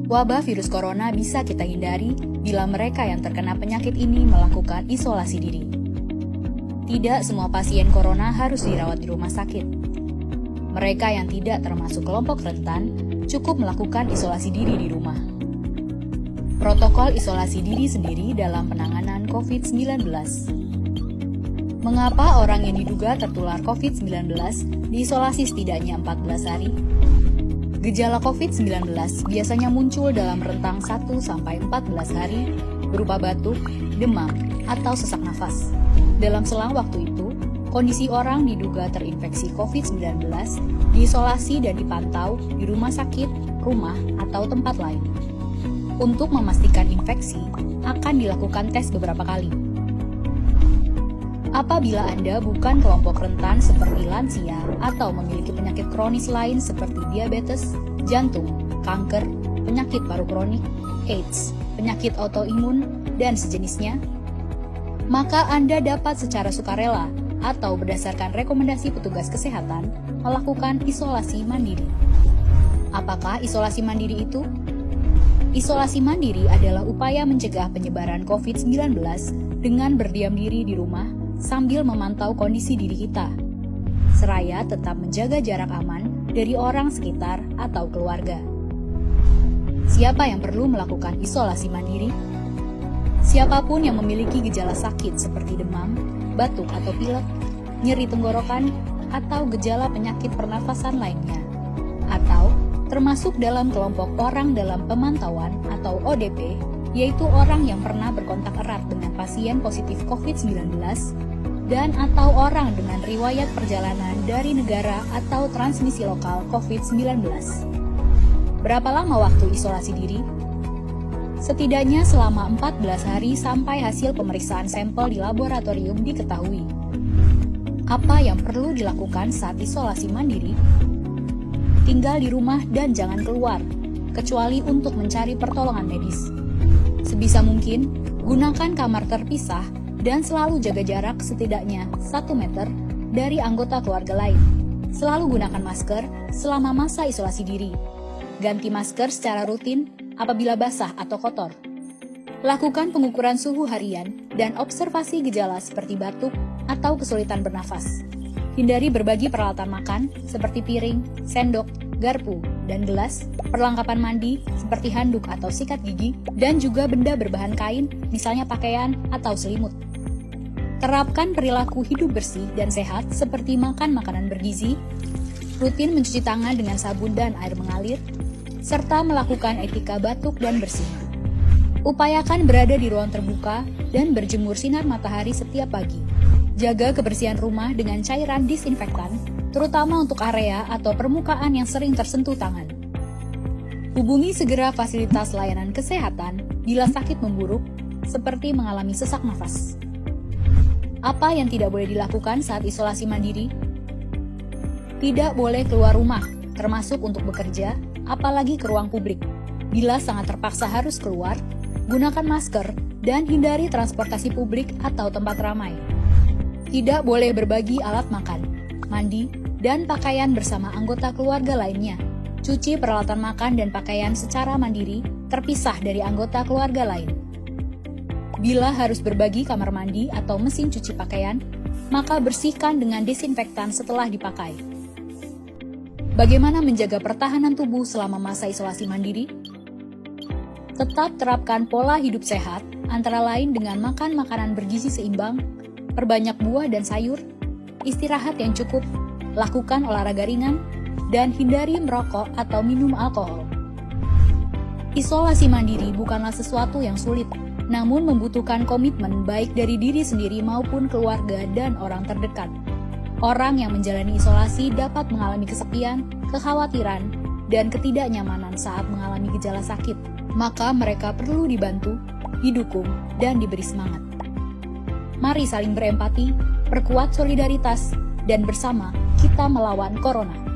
Wabah virus corona bisa kita hindari bila mereka yang terkena penyakit ini melakukan isolasi diri. Tidak semua pasien corona harus dirawat di rumah sakit. Mereka yang tidak termasuk kelompok rentan cukup melakukan isolasi diri di rumah. Protokol isolasi diri sendiri dalam penanganan COVID-19. Mengapa orang yang diduga tertular COVID-19 diisolasi setidaknya 14 hari? Gejala COVID-19 biasanya muncul dalam rentang 1-14 hari berupa batuk, demam, atau sesak nafas. Dalam selang waktu itu, kondisi orang diduga terinfeksi COVID-19 diisolasi dan dipantau di rumah sakit, rumah, atau tempat lain. Untuk memastikan infeksi, akan dilakukan tes beberapa kali. Apabila Anda bukan kelompok rentan seperti lansia atau memiliki penyakit kronis lain seperti diabetes, jantung, kanker, penyakit paru kronik, AIDS, penyakit autoimun, dan sejenisnya, maka Anda dapat secara sukarela atau berdasarkan rekomendasi petugas kesehatan melakukan isolasi mandiri. Apakah isolasi mandiri itu? Isolasi mandiri adalah upaya mencegah penyebaran COVID-19 dengan berdiam diri di rumah sambil memantau kondisi diri kita, seraya tetap menjaga jarak aman dari orang sekitar atau keluarga. Siapa yang perlu melakukan isolasi mandiri? Siapapun yang memiliki gejala sakit seperti demam, batuk atau pilek, nyeri tenggorokan, atau gejala penyakit pernafasan lainnya, atau termasuk dalam kelompok orang dalam pemantauan atau ODP, yaitu orang yang pernah berkontak erat dengan pasien positif COVID-19 dan atau orang dengan riwayat perjalanan dari negara atau transmisi lokal COVID-19. Berapa lama waktu isolasi diri? Setidaknya selama 14 hari sampai hasil pemeriksaan sampel di laboratorium diketahui. Apa yang perlu dilakukan saat isolasi mandiri? Tinggal di rumah dan jangan keluar, kecuali untuk mencari pertolongan medis. Sebisa mungkin, gunakan kamar terpisah dan selalu jaga jarak setidaknya 1 meter dari anggota keluarga lain. Selalu gunakan masker selama masa isolasi diri. Ganti masker secara rutin apabila basah atau kotor. Lakukan pengukuran suhu harian dan observasi gejala seperti batuk atau kesulitan bernafas. Hindari berbagi peralatan makan seperti piring, sendok, garpu, dan gelas, perlengkapan mandi seperti handuk atau sikat gigi, dan juga benda berbahan kain, misalnya pakaian atau selimut. Terapkan perilaku hidup bersih dan sehat seperti makan makanan bergizi, rutin mencuci tangan dengan sabun dan air mengalir, serta melakukan etika batuk dan bersih. Upayakan berada di ruang terbuka dan berjemur sinar matahari setiap pagi. Jaga kebersihan rumah dengan cairan disinfektan, terutama untuk area atau permukaan yang sering tersentuh tangan. Hubungi segera fasilitas layanan kesehatan bila sakit memburuk, seperti mengalami sesak nafas. Apa yang tidak boleh dilakukan saat isolasi mandiri? Tidak boleh keluar rumah, termasuk untuk bekerja, apalagi ke ruang publik. Bila sangat terpaksa harus keluar, gunakan masker dan hindari transportasi publik atau tempat ramai. Tidak boleh berbagi alat makan, mandi, dan pakaian bersama anggota keluarga lainnya. Cuci peralatan makan dan pakaian secara mandiri, terpisah dari anggota keluarga lain. Bila harus berbagi kamar mandi atau mesin cuci pakaian, maka bersihkan dengan desinfektan setelah dipakai. Bagaimana menjaga pertahanan tubuh selama masa isolasi mandiri? Tetap terapkan pola hidup sehat, antara lain dengan makan makanan bergizi seimbang, perbanyak buah dan sayur, istirahat yang cukup, lakukan olahraga ringan, dan hindari merokok atau minum alkohol. Isolasi mandiri bukanlah sesuatu yang sulit, namun membutuhkan komitmen baik dari diri sendiri maupun keluarga dan orang terdekat. Orang yang menjalani isolasi dapat mengalami kesepian, kekhawatiran, dan ketidaknyamanan saat mengalami gejala sakit. Maka mereka perlu dibantu, didukung, dan diberi semangat. Mari saling berempati, perkuat solidaritas, dan bersama kita melawan corona.